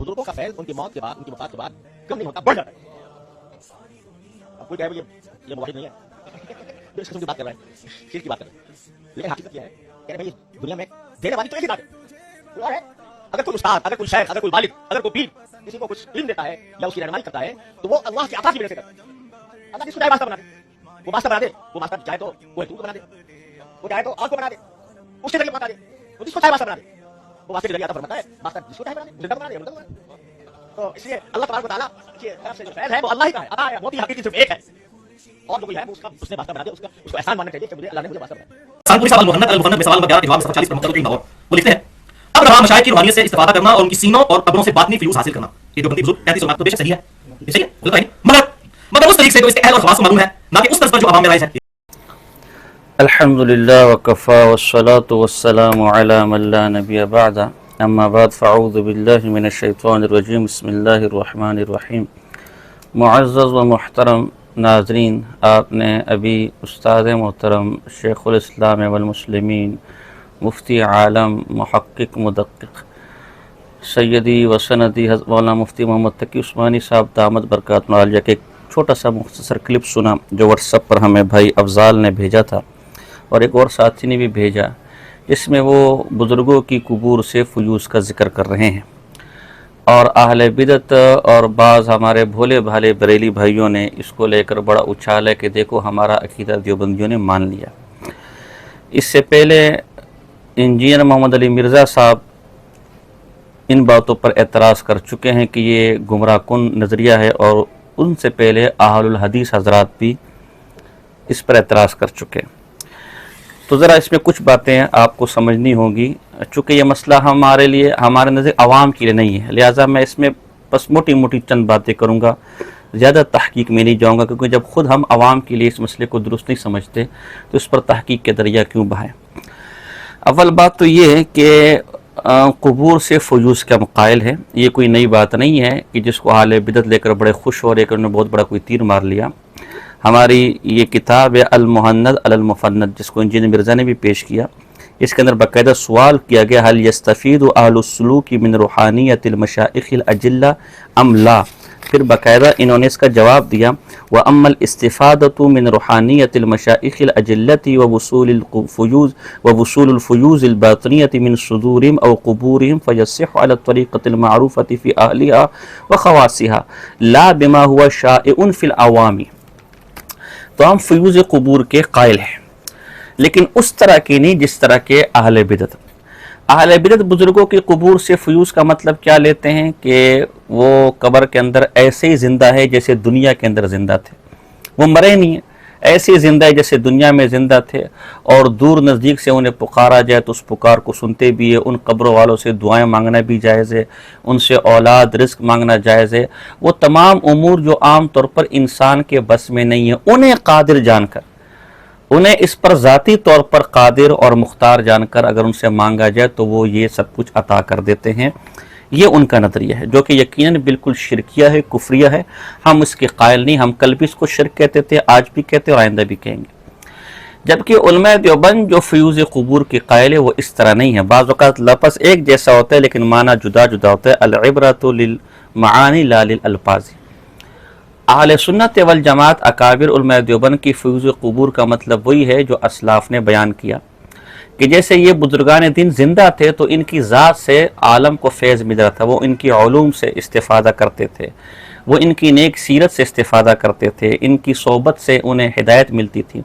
بزرگوں کا فیض ان کی موت کے بعد، ان کی وفات کے بعد کم نہیں ہوتا، بڑھ جاتا ہے۔ اب کوئی کہے یہ موحد نہیں ہے، جو اس قسم کی بات کر رہا ہے، شرک کی بات کر رہا ہے، لیکن حقیقت یہ ہے کہ بھائی دنیا میں دینے والی تو ایک ہی ذات ہے۔ اگر کوئی استاد، اگر کوئی شیخ، اگر کوئی والد، اگر کوئی پیر کسی کو کچھ علم دیتا ہے یا اس کی رہنمائی کرتا ہے تو وہ اللہ کی عطا کی وجہ سے کرتا ہے۔ اللہ جس کو چاہے واسطہ بنا دے، وہ واسطہ بنا دے، وہ واسطہ چاہے تو وہ کو بنا دے، وہ چاہے تو آگ کو بنا دے، اس کے ذریعے پہنچا دے، وہ جس کو چاہے واسطہ بنا دے، وہ واسطے کے ذریعے عطا فرماتا ہے، واسطہ جس کو چاہے بنا دے، زندہ بنا دے، مردہ بنا دے۔ تو اس لیے اللہ تبارک و تعالیٰ کی طرف سے جو فیض ہے وہ اللہ ہی کا ہے، عطا ہے، موتی حقیقی صرف ایک ہے، اور جو کوئی ہے وہ اس نے واسطہ بنا دے، اس کو احسان ماننا چاہیے کہ مجھے اللہ نے مجھے واسطہ بنا دیا۔ سانپوری صاحب المحنت المفند میں سوال نمبر 11 کے جواب 40 پر مختلف لاہور وہ لکھتے ہیں اب رہا مشائخ کی روحانیت سے استفادہ کرنا اور ان کی سینوں اور قبروں سے باطنی فیوز حاصل کرنا، یہ جو بندی بزرگ 35 سال تو بے شک صحیح ہے، یہ صحیح ہے، غلط نہیں، مگر اس طریقے سے جو اس کے اہل اور خواص کو معلوم ہے، نہ کہ اس طرز پر جو عوام میں رائج ہے۔ الحمدللہ وکفا والصلاة والسلام علی من لا نبی بعد، اما بعد فاعوذ باللہ من الشیطان الرجیم، بسم اللہ الرحمن الرحیم۔ معزز و محترم ناظرین، آپ نے ابھی استاد محترم شیخ الاسلام والمسلمین مفتی عالم محقق مدقق سیدی و سندی حضرت مولانا مفتی محمد تقی عثمانی صاحب دامت برکاتہ العالیہ کے ایک چھوٹا سا مختصر کلپ سنا جو واٹس ایپ پر ہمیں بھائی افضال نے بھیجا تھا اور ایک اور ساتھی نے بھی بھیجا، جس میں وہ بزرگوں کی قبور سے فیوز کا ذکر کر رہے ہیں، اور اہل بدعت اور بعض ہمارے بھولے بھالے بریلی بھائیوں نے اس کو لے کر بڑا اچھال ہے کہ دیکھو ہمارا عقیدہ دیوبندیوں نے مان لیا۔ اس سے پہلے انجینئر محمد علی مرزا صاحب ان باتوں پر اعتراض کر چکے ہیں کہ یہ گمراہ کن نظریہ ہے، اور ان سے پہلے اہل الحدیث حضرات بھی اس پر اعتراض کر چکے ہیں۔ تو ذرا اس میں کچھ باتیں آپ کو سمجھنی ہوگی، چونکہ یہ مسئلہ ہمارے لیے، ہمارے نظر عوام کے لیے نہیں ہے، لہٰذا میں اس میں بس موٹی موٹی چند باتیں کروں گا، زیادہ تحقیق میں نہیں جاؤں گا، کیونکہ جب خود ہم عوام کے لیے اس مسئلے کو درست نہیں سمجھتے تو اس پر تحقیق کے دریا کیوں بہائیں۔ اول بات تو یہ ہے کہ قبور سے فیوز کا قائل ہے، یہ کوئی نئی بات نہیں ہے کہ جس کو اہل بدعت لے کر بڑے خوش ہو رہے کہ انہوں نے بہت بڑا کوئی تیر مار لیا۔ ہماری یہ کتاب ہے المحند علی المفند، جس کو انجینئر مرزا نے بھی پیش کیا، اس کے اندر باقاعدہ سوال کیا گیا هل یستفید اہل السلوک من روحانیت المشائخ الاجلہ ام لا، پھر باقاعدہ انہوں نے اس کا جواب دیا وَأَمَّا الْإِسْتِفَادَةُ مِنْ رُحَانِيَّةِ الْمَشَائِخِ الْأَجِلَّةِ وَوُصُولِ الْفُيُوزِ الْبَاطِنِيَّةِ مِنْ صُدُورِهِمْ أَوْ قُبُورِهِمْ فَيَصِحُّ عَلَى الطَّرِيقَةِ الْمَعْرُوفَةِ فِي أَهْلِهَا وَخَوَاصِهَا لَا بِمَا هُوَ شَائِعٌ فِي الْعَوَامِ۔ تو ہم فیوز قبور کے قائل ہیں، لیکن اس طرح کی نہیں جس طرح کے اہل بدعت۔ اہل بدعت بزرگوں کی قبور سے فیوز کا مطلب کیا لیتے ہیں کہ وہ قبر کے اندر ایسے ہی زندہ ہے جیسے دنیا کے اندر زندہ تھے، وہ مرے نہیں ہیں، ایسے ہی زندہ ہے جیسے دنیا میں زندہ تھے، اور دور نزدیک سے انہیں پکارا جائے تو اس پکار کو سنتے بھی ہے، ان قبروں والوں سے دعائیں مانگنا بھی جائز ہے، ان سے اولاد رزق مانگنا جائز ہے، وہ تمام امور جو عام طور پر انسان کے بس میں نہیں ہے انہیں قادر جان کر، انہیں اس پر ذاتی طور پر قادر اور مختار جان کر اگر ان سے مانگا جائے تو وہ یہ سب کچھ عطا کر دیتے ہیں۔ یہ ان کا نظریہ ہے جو کہ یقیناً بالکل شرکیہ ہے، کفریہ ہے، ہم اس کے قائل نہیں، ہم کل بھی اس کو شرک کہتے تھے، آج بھی کہتے اور آئندہ بھی کہیں گے۔ جبکہ علماء دیوبند جو فیوز قبور کے قائل ہے وہ اس طرح نہیں ہے، بعض اوقات لفظ ایک جیسا ہوتا ہے لیکن معنی جدا جدا ہوتا ہے، العبرۃ للمعانی لا للالفاظ۔ اہل سنت والجماعت اکابر علماء دیوبند کی فیوز قبور کا مطلب وہی ہے جو اسلاف نے بیان کیا کہ جیسے یہ بزرگان دین زندہ تھے تو ان کی ذات سے عالم کو فیض مل رہا تھا، وہ ان کی علوم سے استفادہ کرتے تھے، وہ ان کی نیک سیرت سے استفادہ کرتے تھے، ان کی صحبت سے انہیں ہدایت ملتی تھی۔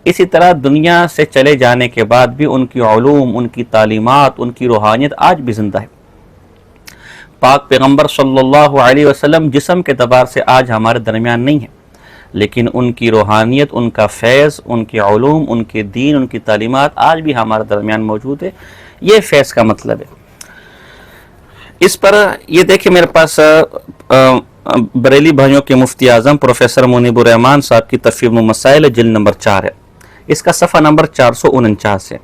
اسی طرح دنیا سے چلے جانے کے بعد بھی ان کی علوم، ان کی تعلیمات، ان کی روحانیت آج بھی زندہ ہے۔ پاک پیغمبر صلی اللہ علیہ وسلم جسم کے اعتبار سے آج ہمارے درمیان نہیں ہے، لیکن ان کی روحانیت، ان کا فیض، ان کے علوم، ان کے دین، ان کی تعلیمات آج بھی ہمارے درمیان موجود ہے۔ یہ فیض کا مطلب ہے۔ اس پر یہ دیکھیں میرے پاس بریلی بھائیوں کے مفتی اعظم پروفیسر منیب الرحمان صاحب کی تفہیم المسائل جلد نمبر 4 ہے، اس کا صفحہ نمبر 449 ہے۔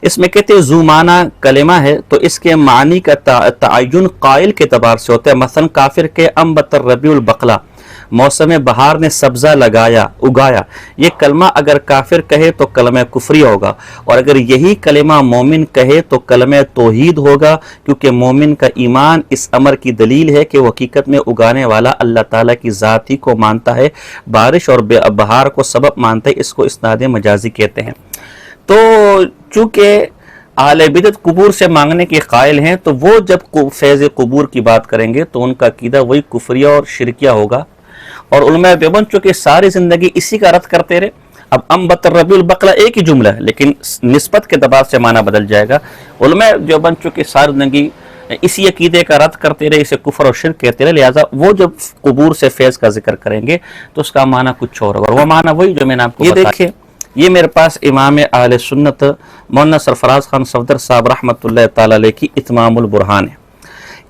اس میں کہتے ہیں ذو معنی کلمہ ہے تو اس کے معنی کا تعین قائل کے اعتبار سے ہوتا ہے، مثلا کافر کے انبت الربیع البقلہ، موسم بہار نے سبزہ اگایا، یہ کلمہ اگر کافر کہے تو کلمہ کفریہ ہوگا، اور اگر یہی کلمہ مومن کہے تو کلمہ توحید ہوگا، کیونکہ مومن کا ایمان اس امر کی دلیل ہے کہ وہ حقیقت میں اگانے والا اللہ تعالیٰ کی ذات ہی کو مانتا ہے، بارش اور بہار کو سبب مانتا ہے، اس کو اسناد مجازی کہتے ہیں۔ تو چونکہ اہل بدعت قبور سے مانگنے کے قائل ہیں، تو وہ جب فیض قبور کی بات کریں گے تو ان کا عقیدہ وہی کفریہ اور شرکیہ ہوگا، اور علماء دیوبند چونکہ ساری زندگی اسی کا رد کرتے رہے، اب انبت الربیع البقلہ ایک ہی جملہ ہے لیکن نسبت کے دباؤ سے معنی بدل جائے گا۔ علماء دیوبند چونکہ ساری زندگی اسی عقیدے کا رد کرتے رہے، اسے کفر اور شرک کہتے رہے، لہٰذا وہ جب قبور سے فیض کا ذکر کریں گے تو اس کا معنی کچھ اور ہوگا، اور وہ معنی وہی جو میں نے آپ کو بتایا۔ دیکھیں یہ میرے پاس امام اہل سنت مولانا سرفراز خان صفدر صاحب رحمۃ اللہ تعالی علیہ کی اتمام البرہان ہے،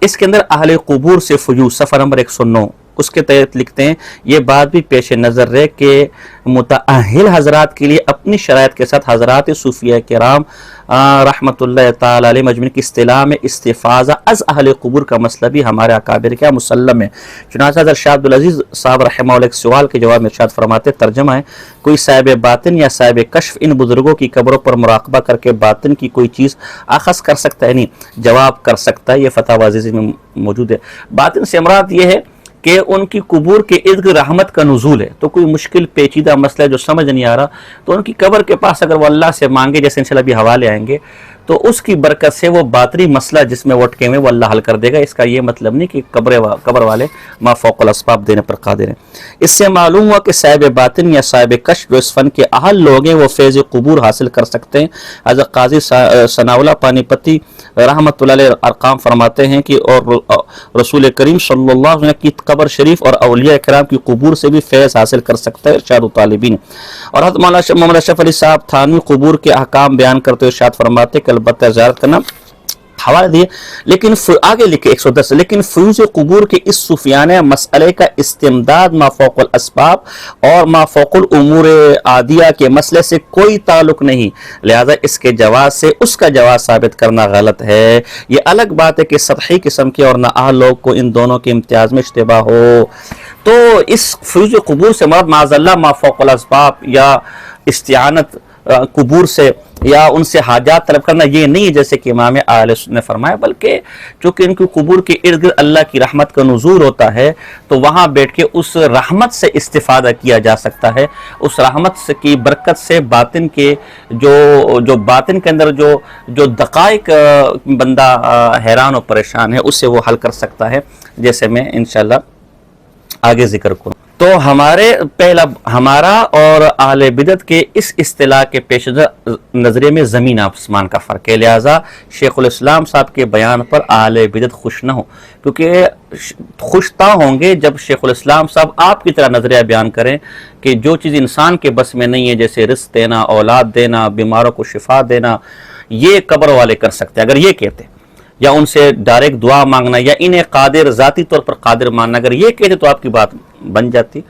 اس کے اندر اہل قبور سے فیوض صفحہ نمبر 109 اس کے تحت لکھتے ہیں، یہ بات بھی پیش نظر رہے کہ متأہل حضرات کے لیے اپنی شرائط کے ساتھ حضرات صوفیہ کرام رحمۃ اللہ تعالی علیہ مجمعین کی اصطلاح میں استفاضہ از اہل قبور کا مسئلہ بھی ہمارے اکابر کیا مسلم ہے۔ چنانچہ حضرت شاہ عبدالعزیز صاحب رحمہ اللہ ایک سوال کے جواب میں ارشاد فرماتے، ترجمہ ہے، کوئی صاحب باطن یا صاحب کشف ان بزرگوں کی قبروں پر مراقبہ کر کے باطن کی کوئی چیز اخذ کر سکتا ہے؟ نہیں، جواب کر سکتا ہے، یہ فتاوی عزیزی میں موجود ہے۔ باطن سے مراد یہ ہے کہ ان کی قبور کے ارد گرد رحمت کا نزول ہے، تو کوئی مشکل پیچیدہ مسئلہ جو سمجھ نہیں آ رہا تو ان کی قبر کے پاس اگر وہ اللہ سے مانگے، جیسے انشاءاللہ بھی حوالے آئیں گے، تو اس کی برکت سے وہ باطنی مسئلہ جس میں وہ اٹکے ہوئے وہ اللہ حل کر دے گا۔ اس کا یہ مطلب نہیں کہ قبر والے ما فوق الاسباب دینے پر قادر ہیں۔ اس سے معلوم ہوا کہ صاحب باطن یا صاحب کشف جو اس فن کے اہل لوگ ہیں وہ فیض قبور حاصل کر سکتے ہیں۔ حضرت قاضی ثناءاللہ پانی پتی رحمۃ اللہ علیہ ارقام فرماتے ہیں کہ اور رسول کریم صلی اللہ علیہ وسلم کی قبر شریف اور اولیاء کرام کی قبور سے بھی فیض حاصل کر سکتا ہے، ارشاد طالبین۔ اور حضرت مولانا محمد اشرف علی صاحب تھانوی قبور کے احکام بیان کرتے ہوئے ارشاد فرماتے کہ البتہ زیارت کرنا حوالہ دیے، لیکن آگے لکھے 110، لیکن فیوض قبور کے اس صوفیانہ مسئلے کا استمداد ما فوق الاسباب اور ما فوق الامور عادیہ کے مسئلے سے کوئی تعلق نہیں، لہذا اس کے جواز سے اس کا جواز ثابت کرنا غلط ہے۔ یہ الگ بات ہے کہ سطحی قسم کے اور نااہل لوگ کو ان دونوں کے امتیاز میں اشتباہ ہو۔ تو اس فیوض قبور سے مراد معاذ اللہ ما فوق الاسباب یا استعانت قبور سے یا ان سے حاجات طلب کرنا یہ نہیں ہے جیسے کہ امام اہل سنت نے فرمایا، بلکہ چونکہ ان کی قبور کے ارد گرد اللہ کی رحمت کا نزول ہوتا ہے تو وہاں بیٹھ کے اس رحمت سے استفادہ کیا جا سکتا ہے، اس رحمت کی برکت سے باطن کے جو باطن کے اندر جو دقائق بندہ حیران و پریشان ہے اس سے وہ حل کر سکتا ہے، جیسے میں انشاءاللہ آگے ذکر کروں۔ تو ہمارا اور اہل بدعت کے اس اصطلاح کے پیش نظریے میں زمین آسمان کا فرق ہے، لہٰذا شیخ الاسلام صاحب کے بیان پر اہل بدعت خوش نہ ہو، کیونکہ خوش تا ہوں گے جب شیخ الاسلام صاحب آپ کی طرح نظریہ بیان کریں کہ جو چیز انسان کے بس میں نہیں ہے، جیسے رزق دینا، اولاد دینا، بیماروں کو شفا دینا، یہ قبر والے کر سکتے ہیں۔ اگر یہ کہتے یا ان سے ڈائریکٹ دعا مانگنا یا انہیں قادر ذاتی طور پر قادر ماننا، اگر یہ کہتے تو آپ کی بات بن جاتی۔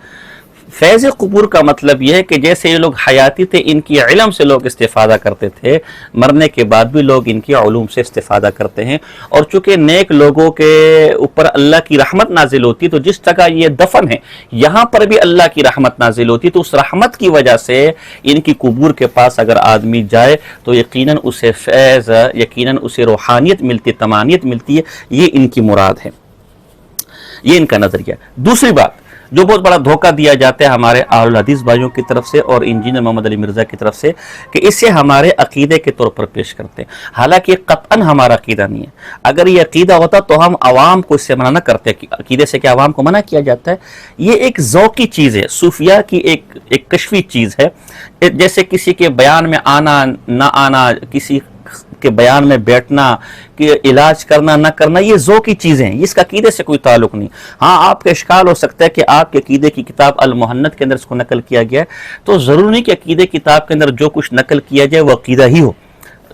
فیض قبور کا مطلب یہ ہے کہ جیسے یہ لوگ حیاتی تھے، ان کی علم سے لوگ استفادہ کرتے تھے، مرنے کے بعد بھی لوگ ان کی علوم سے استفادہ کرتے ہیں، اور چونکہ نیک لوگوں کے اوپر اللہ کی رحمت نازل ہوتی تو جس جگہ یہ دفن ہے یہاں پر بھی اللہ کی رحمت نازل ہوتی، تو اس رحمت کی وجہ سے ان کی قبور کے پاس اگر آدمی جائے تو یقیناً اسے فیض، یقیناً اسے روحانیت ملتی، تمانیت ملتی ہے۔ یہ ان کی مراد ہے، یہ ان کا نظریہ۔ دوسری بات جو بہت بڑا دھوکہ دیا جاتا ہے ہمارے اہل الحدیث بھائیوں کی طرف سے اور انجینئر محمد علی مرزا کی طرف سے کہ اسے ہمارے عقیدے کے طور پر پیش کرتے ہیں، حالانکہ قطعاً ہمارا عقیدہ نہیں ہے۔ اگر یہ عقیدہ ہوتا تو ہم عوام کو اس سے منع نہ کرتے، عقیدے سے کیا عوام کو منع کیا جاتا ہے؟ یہ ایک ذوقی چیز ہے، صوفیہ کی ایک کشفی چیز ہے، جیسے کسی کے بیان میں آنا نہ آنا، کسی کے بیان میں بیٹھنا، کہ علاج کرنا نہ کرنا، یہ ذوقی چیزیں ہیں، اس کا عقیدے سے کوئی تعلق نہیں۔ ہاں آپ کا اشکال ہو سکتا ہے کہ آپ کے عقیدے کی کتاب المحنت کے اندر اس کو نقل کیا گیا ہے، تو ضرور نہیں کہ عقیدے کتاب کے اندر جو کچھ نقل کیا جائے وہ عقیدہ ہی ہو،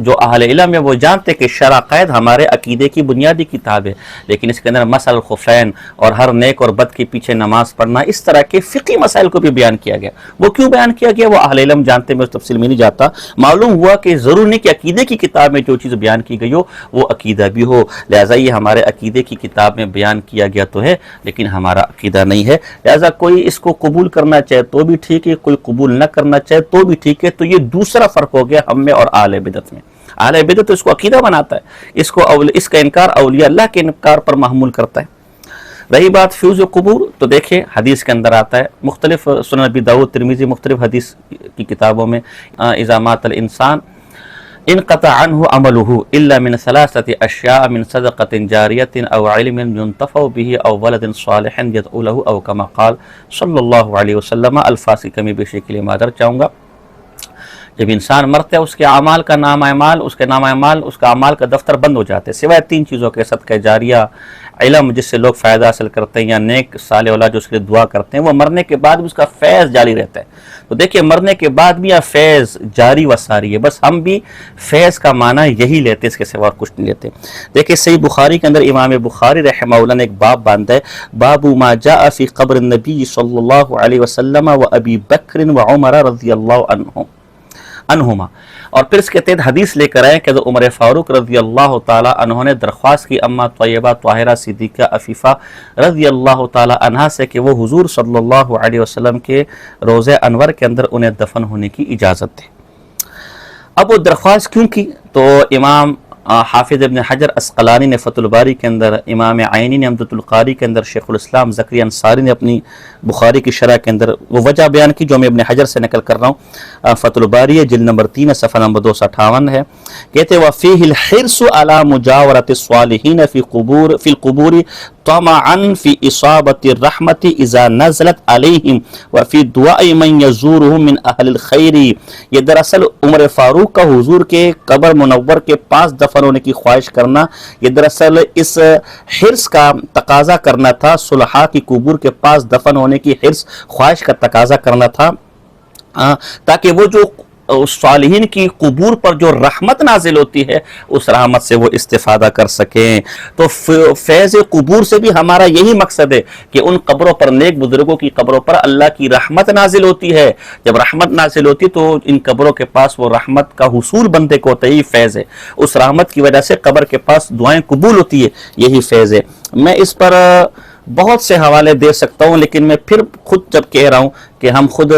جو اہل علم ہے وہ جانتے کہ شرع قید ہمارے عقیدے کی بنیادی کتاب ہے، لیکن اس کے اندر مسئلہ الخفین اور ہر نیک اور بد کے پیچھے نماز پڑھنا، اس طرح کے فقہی مسائل کو بھی بیان کیا گیا۔ وہ کیوں بیان کیا گیا وہ اہل علم جانتے، میں اس تفصیل میں نہیں جاتا۔ معلوم ہوا کہ ضرور نہیں کہ عقیدے کی کتاب میں جو چیز بیان کی گئی ہو وہ عقیدہ بھی ہو، لہٰذا یہ ہمارے عقیدے کی کتاب میں بیان کیا گیا تو ہے لیکن ہمارا عقیدہ نہیں ہے، لہٰذا کوئی اس کو قبول کرنا چاہے تو بھی ٹھیک ہے، کوئی قبول نہ کرنا چاہے تو بھی ٹھیک ہے۔ تو یہ دوسرا فرق ہو گیا ہم میں اور اہل بدعت میں۔ اہل بدعت تو اس کو عقیدہ بناتا ہے، اس کا انکار اولیاء اللہ کے انکار پر محمول کرتا ہے۔ رہی بات فیوز و قبور، تو دیکھیں حدیث کے اندر آتا ہے، مختلف سنن ابی داؤد، ترمذی، مختلف حدیث کی کتابوں میں اذا مات الانسان انقطع عنه عمله الا من ثلاثه اشیاء من صدقة جاریة او علم ينتفع به او ولد صالح يدعو له او كما قال صلی اللہ علیہ وسلم۔ الفاظ کی کمی بیشی کے لیے معذرت چاہوں گا۔ جب انسان مرتا ہے اس کے اعمال کا نام اعمال، اس کا اعمال کا دفتر بند ہو جاتے ہیں سوائے تین چیزوں کے، صدقہ جاریہ، علم جس سے لوگ فائدہ حاصل کرتے ہیں، یا نیک صالح اولاد جو اس کے لیے دعا کرتے ہیں، وہ مرنے کے بعد بھی اس کا فیض جاری رہتا ہے۔ تو دیکھیے مرنے کے بعد بھی یہ فیض جاری و ساری ہے، بس ہم بھی فیض کا معنی یہی لیتے، اس کے سوا کچھ نہیں لیتے۔ دیکھیے صحیح بخاری کے اندر امام بخاری رحمہ اللہ نے ایک باب باندھا ہے، باب ما جاء فی قبر النبی صلی اللہ علیہ وسلم و ابی بکر و عمر رضی اللہ عنہما، اور پھر اس کے تحت حدیث لے کر آئے کہ عمر فاروق رضی اللہ تعالیٰ عنہ نے درخواست کی اما طیبہ طاہرہ صدیقہ عفیفہ رضی اللہ تعالیٰ عنہا سے کہ وہ حضور صلی اللہ علیہ وسلم کے روضہ انور کے اندر انہیں دفن ہونے کی اجازت دے۔ اب وہ درخواست کیوں کی؟ تو امام حافظ ابن حجر اسقلانی نے فتح الباری کے اندر، امام عینی نے عمدۃ القاری کے اندر، شیخ الاسلام زکریا انصاری نے اپنی بخاری کی شرح کے اندر وہ وجہ بیان کی جو میں ابن حجر سے نقل کر رہا ہوں۔ فتح الباری ہے، جلد نمبر 3 صفحہ نمبر 258 ہے، کہتے وَفِيهِ الْحِرْصُ عَلَى مُجَاوَرَةِ الصَّالِحِينَ فِي الْقُبُورِ طمعا فی اصابت الرحمت اذا نزلت علیہم وفی دعاء من یزورہم من اہل الخیر۔ یہ دراصل عمر فاروق کا حضور کے قبر منور کے پاس دفن ہونے کی خواہش کرنا، یہ دراصل اس حرص کا تقاضا کرنا تھا، صلحاء کی قبور کے پاس دفن ہونے کی حرص خواہش کا تقاضا کرنا تھا، تاکہ وہ جو صالحین کی قبور پر جو رحمت نازل ہوتی ہے اس رحمت سے وہ استفادہ کر سکیں۔ تو فیض قبور سے بھی ہمارا یہی مقصد ہے کہ ان قبروں پر، نیک بزرگوں کی قبروں پر اللہ کی رحمت نازل ہوتی ہے، جب رحمت نازل ہوتی ہے تو ان قبروں کے پاس وہ رحمت کا حصول بندے کو ہوتا ہے، یہی فیض ہے، اس رحمت کی وجہ سے قبر کے پاس دعائیں قبول ہوتی ہے، یہی فیض ہے۔ میں اس پر بہت سے حوالے دے سکتا ہوں، لیکن میں پھر خود جب کہہ رہا ہوں کہ ہم خود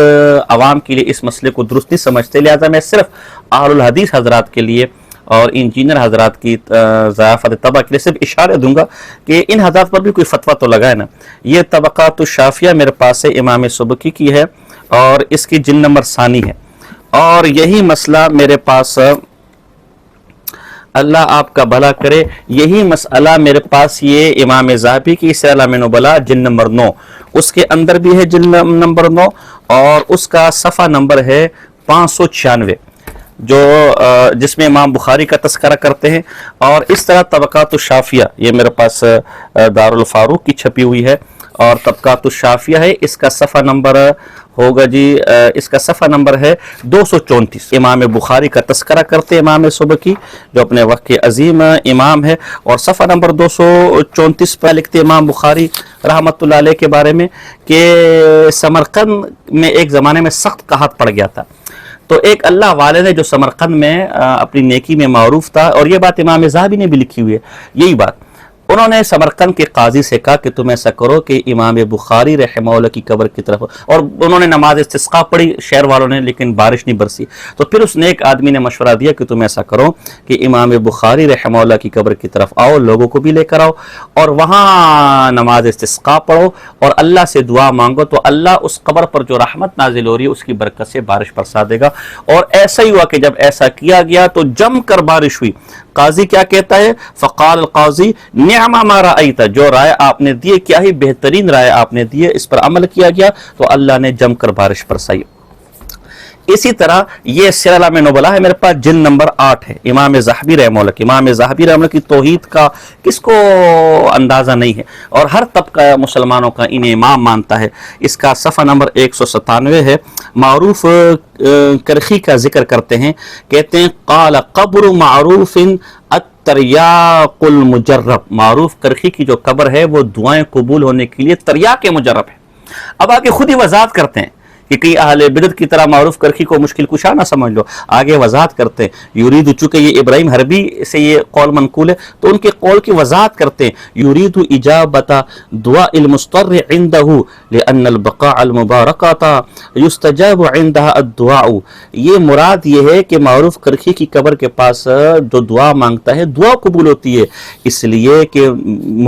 عوام کے لیے اس مسئلے کو درست نہیں سمجھتے، لہذا میں صرف اہل الحدیث حضرات کے لیے اور انجینئر حضرات کی ضیافت طبع کے لیے صرف اشارہ دوں گا کہ ان حضرات پر بھی کوئی فتویٰ تو لگا ہے نا۔ یہ طبقات الشافیہ میرے پاس ہے، امام سبکی کی ہے اور اس کی جلد نمبر ثانی ہے، اور یہی مسئلہ میرے پاس، اللہ آپ کا بھلا کرے، یہی مسئلہ میرے پاس یہ امام ذہبی کی سیر اعلام نبلاء جلد نمبر 9، اس کے اندر بھی ہے جلد نمبر 9 اور اس کا صفحہ نمبر ہے 596 جو جس میں امام بخاری کا تذکرہ کرتے ہیں، اور اس طرح طبقات الشافیہ یہ میرے پاس دار الفاروق کی چھپی ہوئی ہے اور طبقات الشافیہ ہے، اس کا صفحہ نمبر ہوگا جی، اس کا صفحہ نمبر ہے 234۔ امام بخاری کا تذکرہ کرتے امام سبکی جو اپنے وقت کے عظیم امام ہے، اور صفحہ نمبر 234 پر لکھتے امام بخاری رحمۃ اللہ علیہ کے بارے میں کہ سمرقند میں ایک زمانے میں سخت قحط پڑ گیا تھا، تو ایک اللہ والے نے جو سمرقند میں اپنی نیکی میں معروف تھا، اور یہ بات امام ذہبی نے بھی لکھی ہوئی ہے یہی بات، انہوں نے سمرقند کے قاضی سے کہا کہ تم ایسا کرو کہ امام بخاری رحمہ اللہ کی قبر کی طرف، اور انہوں نے نماز استسقاء پڑھی شہر والوں نے، لیکن بارش نہیں برسی، تو پھر اس نیک آدمی نے مشورہ دیا کہ تم ایسا کرو کہ امام بخاری رحمہ اللہ کی قبر کی طرف آؤ، لوگوں کو بھی لے کر آؤ اور وہاں نماز استسقاء پڑھو اور اللہ سے دعا مانگو، تو اللہ اس قبر پر جو رحمت نازل ہو رہی ہے اس کی برکت سے بارش برسا دے گا۔ اور ایسا ہی ہوا کہ جب ایسا کیا گیا تو جم کر بارش ہوئی۔ قاضی کیا کہتا ہے؟ فقال القاضی نعم ما رأیت، جو رائے آپ نے دیے کیا ہی بہترین رائے آپ نے دیے، اس پر عمل کیا گیا تو اللہ نے جم کر بارش برسائی۔ اسی طرح یہ سیر اعلام نبلا ہے میرے پاس، جلد نمبر 8 ہے، امام ذہبی رحمہ اللہ کی، امام ذہبی رحمہ اللہ کی توحید کا کس کو اندازہ نہیں ہے، اور ہر طبقہ مسلمانوں کا انہیں امام مانتا ہے۔ اس کا صفحہ نمبر 197 ہے۔ معروف کرخی کا ذکر کرتے ہیں، کہتے ہیں قال قبر معروف التریاق المجرب، معروف کرخی کی جو قبر ہے وہ دعائیں قبول ہونے کے لیے تریاق مجرب ہے۔ اب آگے خود ہی وضاحت کرتے ہیں کہ کئی اہل بدعت کی طرح معروف کرخی کو مشکل کشا نہ سمجھ لو، آگے وضاحت کرتے ہیں۔ یرید، چونکہ یہ ابراہیم حربی سے یہ قول منقول ہے تو ان کے قول کی وضاحت کرتے ہیں۔ یرید اجابت دعاء المضطر عنده لان البقاء المبارکۃ یستجاب عندها الدعاء، یہ مراد یہ ہے کہ معروف کرخی کی قبر کے پاس جو دعا مانگتا ہے دعا قبول ہوتی ہے، اس لیے کہ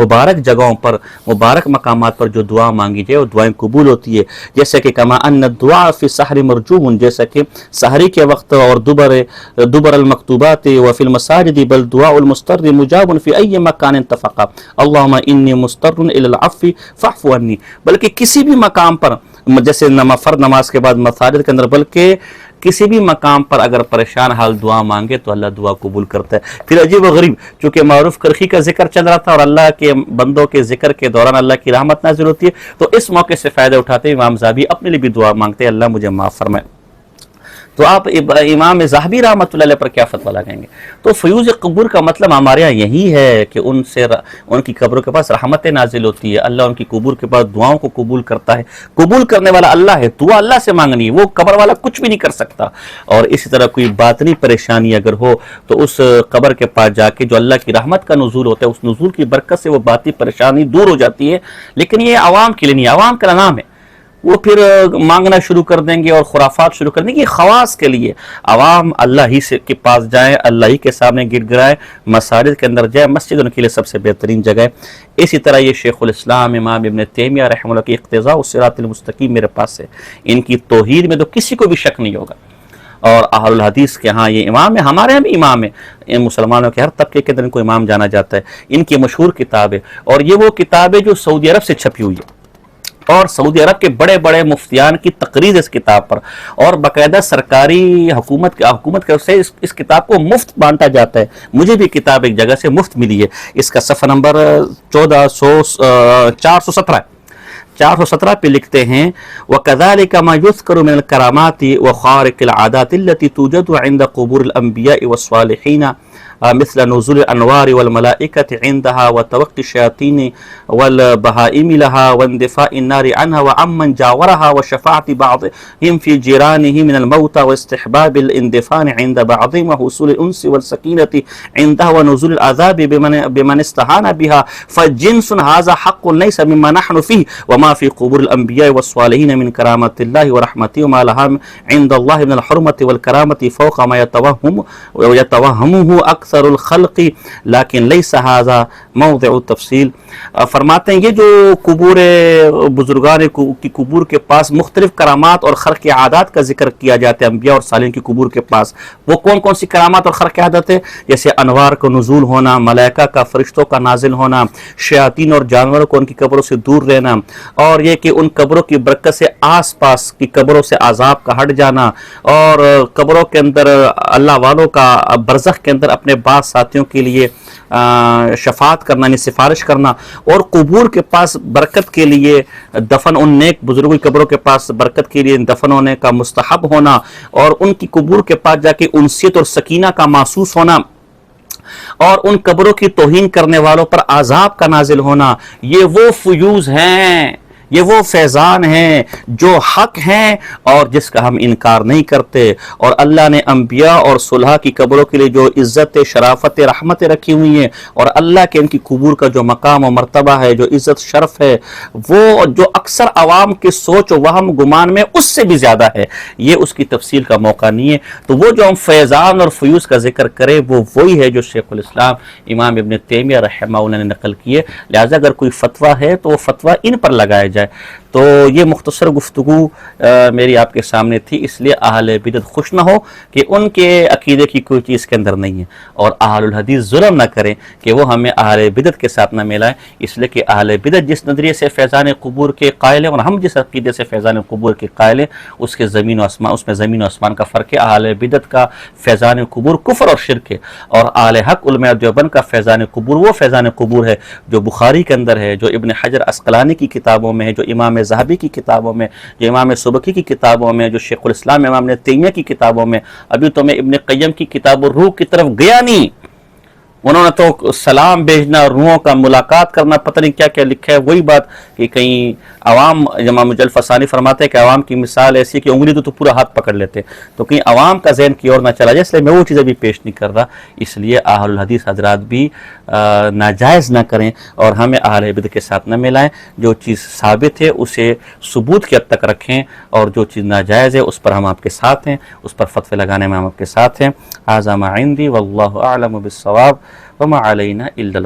مبارک جگہوں پر، مبارک مقامات پر جو دعا مانگی جائے وہ دعائیں قبول ہوتی ہے، جیسے کہ کما ان الدعاء فی السحر مرجوب، جیسا کہ سحری کے وقت اور دبر المکتوبات وفی المساجد بل دعاء المضطر مجاب فی ای مکان اتفق اللہم انی مضطر الی العفو فاعف عنی، بلکہ کسی بھی مقام پر، جیسے فرض نماز کے بعد مساجد کے اندر، بلکہ کسی بھی مقام پر اگر پریشان حال دعا مانگے تو اللہ دعا قبول کرتا ہے۔ پھر عجیب و غریب، چونکہ معروف کرخی کا ذکر چل رہا تھا اور اللہ کے بندوں کے ذکر کے دوران اللہ کی رحمت نازل ہوتی ہے، تو اس موقع سے فائدہ اٹھاتے امام ذہبی اپنے لیے بھی دعا مانگتے ہیں، اللہ مجھے معاف فرمائے۔ تو آپ امام ذہبی رحمۃ اللہ علیہ پر کیا فتویٰ لگائیں گے؟ تو فیوز قبور کا مطلب ہمارے ہاں یہی ہے کہ ان کی قبروں کے پاس رحمت نازل ہوتی ہے، اللہ ان کی قبور کے پاس دعاؤں کو قبول کرتا ہے، قبول کرنے والا اللہ ہے، دعا اللہ سے مانگنی ہے، وہ قبر والا کچھ بھی نہیں کر سکتا۔ اور اسی طرح کوئی باطنی پریشانی اگر ہو تو اس قبر کے پاس جا کے جو اللہ کی رحمت کا نزول ہوتا ہے، اس نزول کی برکت سے وہ باطنی پریشانی دور ہو جاتی ہے، لیکن یہ عوام کے لیے نہیں، عوام کا نام ہے، وہ پھر مانگنا شروع کر دیں گے اور خرافات شروع کر دیں گے۔ یہ خواص کے لیے عوام اللہ ہی سے کے پاس جائیں، اللہ ہی کے سامنے گر گرائیں، مساجد کے اندر جائیں، مسجد ان کے لیے سب سے بہترین جگہ ہے۔ اسی طرح یہ شیخ الاسلام امام ابن تیمیہ رحمہ اللہ کی اقتضاء الصراط المستقیم میرے پاس ہے، ان کی توحید میں تو کسی کو بھی شک نہیں ہوگا، اور اہل الحدیث کے ہاں یہ امام ہے، ہمارے ہاں بھی امام ہے، ان مسلمانوں کے ہر طبقے کے اندر ان کو امام جانا جاتا ہے۔ ان کی مشہور کتاب ہے، اور یہ وہ کتاب ہے جو سعودی عرب سے چھپی ہوئی ہے، اور سعودی عرب کے بڑے بڑے مفتیان کی تقریر اس کتاب پر، اور باقاعدہ سرکاری حکومت کے سے اس کتاب کو مفت بانٹا جاتا ہے۔ مجھے بھی کتاب ایک جگہ سے مفت ملی ہے، اس کا صفحہ نمبر 417 پہ لکھتے ہیں وَكَذَلِكَ مَا يُذْكَرُ مِنَ الْكَرَامَاتِ وَخَارِقِ الْعَادَاتِ الَّتِي تُوجَدُ عِنْدَ قُبُورِ الْأَنْبِيَاءِ وَالصَّالِحِينَ مثل نزول الأنوار والملائكة عندها وتوقي الشياطين والبهائم لها واندفاع النار عنها وعمن جاورها وشفاعة بعضهم في جيرانه من الموتى واستحباب الاندفان عند بعضهم وحصول الأنس والسكينة عندها ونزول العذاب بمن استهان بها فجنس هذا حق ليس مما نحن فيه وما في قبور الأنبياء والصالحين من كرامة الله ورحمته وما لها عند الله من الحرمة والكرامة فوق ما يتوهمه أكثر الخلق لیکن لیس هذا موضع التفصیل۔ فرماتے ہیں یہ جو قبور بزرگان کی قبور کے پاس مختلف کرامات اور خرق عادات کا ذکر کیا جاتا ہے انبیاء اور صالحین کی قبور کے پاس، وہ کون کون سی کرامات اور خرق عادت ہے؟ جیسے انوار کا نزول ہونا، ملائکہ کا، فرشتوں کا نازل ہونا، شیاطین اور جانوروں کو ان کی قبروں سے دور رہنا، اور یہ کہ ان قبروں کی برکت سے آس پاس کی قبروں سے عذاب کا ہٹ جانا، اور قبروں کے اندر اللہ والوں کا برزخ کے اندر اپنے بعض ساتھیوں کے لیے شفاعت کرنا، یعنی سفارش کرنا، اور قبور کے پاس برکت کے لیے دفن، ان نیک بزرگوں کی قبروں کے پاس برکت کے لیے دفن ہونے کا مستحب ہونا، اور ان کی قبور کے پاس جا کے انسیت اور سکینہ کا محسوس ہونا، اور ان قبروں کی توہین کرنے والوں پر عذاب کا نازل ہونا، یہ وہ فیوز ہیں، یہ وہ فیضان ہیں جو حق ہیں اور جس کا ہم انکار نہیں کرتے۔ اور اللہ نے انبیاء اور صلحاء کی قبروں کے لیے جو عزت، شرافت، رحمتیں رکھی ہوئی ہیں، اور اللہ کے ان کی قبور کا جو مقام و مرتبہ ہے، جو عزت شرف ہے، وہ جو اکثر عوام کے سوچ و وہم گمان میں اس سے بھی زیادہ ہے، یہ اس کی تفصیل کا موقع نہیں ہے۔ تو وہ جو ہم فیضان اور فیوز کا ذکر کریں وہ وہی ہے جو شیخ الاسلام امام ابن تیمیہ رحمہ اللہ نے نقل کیے، لہٰذا اگر کوئی فتویٰ ہے تو وہ فتویٰ ان پر لگایا جائے۔ تو یہ مختصر گفتگو میری آپ کے سامنے تھی، اس لیے اہل بدعت خوش نہ ہو کہ ان کے عقیدے کی کوئی چیز کے اندر نہیں ہے، اور اہل الحدیث ظلم نہ کریں کہ وہ ہمیں اہل بدعت کے ساتھ نہ ملائیں، اس لیے کہ اہل بدعت جس نظریے سے فیضان قبور کے قائل ہیں اور ہم جس عقیدے سے فیضان قبور کے قائل ہیں اس میں زمین و آسمان کا فرق ہے۔ اہل بدعت کا فیضان قبور کفر اور شرک ہے، اور اہل حق علماء دیوبند کا فیضان قبور وہ فیضان قبور ہے جو بخاری کے اندر ہے، جو ابن حجر عسقلانی کی کتابوں میں ہے، جو امام ذہبی کی کتابوں میں، جو امام سبکی کی کتابوں میں، جو شیخ الاسلام امام ابن تیمیہ کی کتابوں میں۔ ابھی تو میں ابن قیم کی کتاب الروح کی طرف گیا نہیں، انہوں نے تو سلام بھیجنا، روحوں کا ملاقات کرنا، پتہ نہیں کیا کیا لکھا ہے، وہی بات کہ کہیں عوام، امام مجلد فسانی فرماتے ہیں کہ عوام کی مثال ایسی کہ انگلی تو پورا ہاتھ پکڑ لیتے، تو کہیں عوام کا ذہن کی اور نہ چلا جائے، اس لیے میں وہ چیزیں بھی پیش نہیں کر رہا۔ اس لیے اہل الحدیث حضرات بھی ناجائز نہ کریں اور ہمیں اہل بدعت کے ساتھ نہ ملائیں، جو چیز ثابت ہے اسے ثبوت کی حد تک رکھیں، اور جو چیز ناجائز ہے اس پر ہم آپ کے ساتھ ہیں، اس پر فتوے لگانے میں ہم آپ کے ساتھ ہیں۔ ھذا ما عندی واللہ اعلم بالصواب وما علینا الا